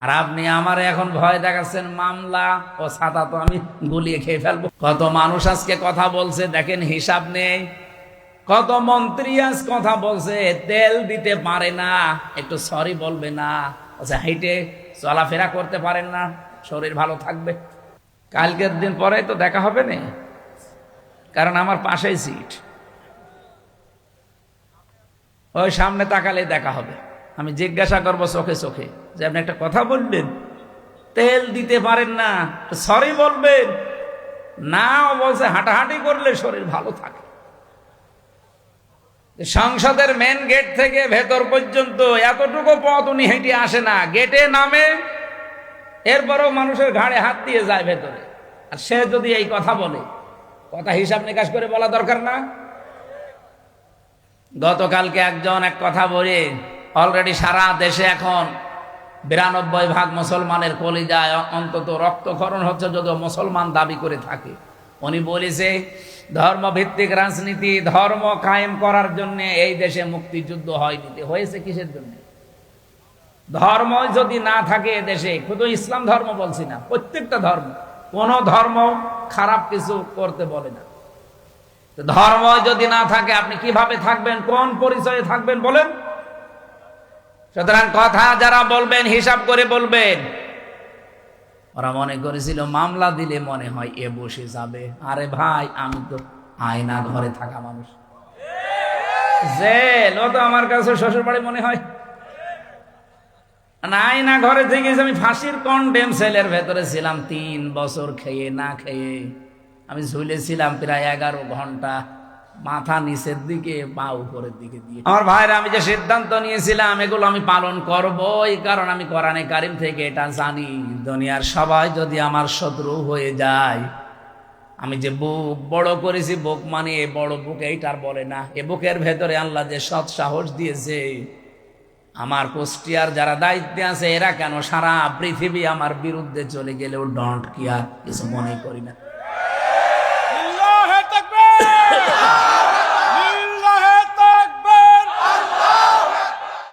আর আপনি আমার এখন ভয় দেখাচ্ছেন মামলা ও ছাতা তো আমি গুলিয়ে খেয়ে ফেলবো। কত মানুষ আজকে কথা বলছে দেখেন, হিসাব নেই। কত মন্ত্রী আজ কথা বলছে, তেল দিতে পারে না, একটু সরি বলবে না, আচ্ছা হেঁটে চলাফেরা করতে পারেন না, শরীর ভালো থাকবে। কালকের দিন পরে তো দেখা হবে না, কারণ আমার পাশেই সিট, ওই সামনে তাকালে দেখা হবে। আমি জিজ্ঞাসা করবো চোখে চোখে যে আপনি একটা কথা বললেন, তেল দিতে পারেন না, সরি বলবেন না। বলছে হাঁটাহাঁটি করলে শরীর ভালো থাকে। সংসদের মেন গেট থেকে ভেতর পর্যন্ত এতটুকু পথ উনি হেঁটে আসে না, গেটে নামে, এরপরও মানুষের ঘাড়ে হাত দিয়ে যায় ভেতরে। আর সে যদি এই কথা বলে, কথা হিসাব নিকাশ করে বলা দরকার না? গতকালকে একজন এক কথা বলে, অলরেডি সারা দেশে এখন 92% মুসলমানের কলিজায় অন্তত রক্তক্ষরণ হচ্ছে, যদিও মুসলমান দাবি করে থাকে। উনি বলেছে ধর্মভিত্তিক রাজনীতি, ধর্ম কায়েম করার জন্য এই দেশে মুক্তিযুদ্ধ হয়নি। হয়েছে কিসের জন্য? ধর্ম যদি না থাকে দেশে, শুধু ইসলাম ধর্ম বলছি না, প্রত্যেকটা ধর্ম, কোন ধর্ম খারাপ কিছু করতে বলে না। ধর্ম যদি না থাকে আপনি কিভাবে থাকবেন, কোন পরিচয়ে থাকবেন বলেন? সুতরাং কথা যারা বলবেন হিসাব করে বলবেন। ওরা মনে করেছিল মামলা দিলে মনে হয় এ বসে যাবে। আরে ভাই, আমি তো আয়না ঘরে থাকা মানুষ, জেল ও তো আমার কাছে শ্বশুর বাড়ি মনে হয়। আয়না ঘরে থেকে আমি ফাঁসির কন্ডেম সেলের ভেতরে ছিলাম 3 বছর, খেয়ে না খেয়ে আমি ঝুলেছিলাম প্রায় 11 ঘন্টা, মাথা নিচের দিকে পা উপরের দিকে দিয়ে। আমার ভাইরা, আমি যে সিদ্ধান্ত নিয়েছিলাম এগুলো আমি পালন করবো, এই কারণ আমি কোরআনে কারিম থেকে এটা জানি, দুনিয়ার সবাই যদি আমার শত্রু হয়ে যায়, আমি যে বুক বড় করেছি, বুক মানে এ বড় বুক এইটার বলে না, এ বুকের ভেতরে আল্লাহ যে সৎ সাহস দিয়েছে, আমার কুষ্টিয়ার যারা দায়িত্বে আছে এরা কেন সারা পৃথিবী আমার বিরুদ্ধে চলে গেলেও ডন্ট কেয়ার, কিছু মনে করি না।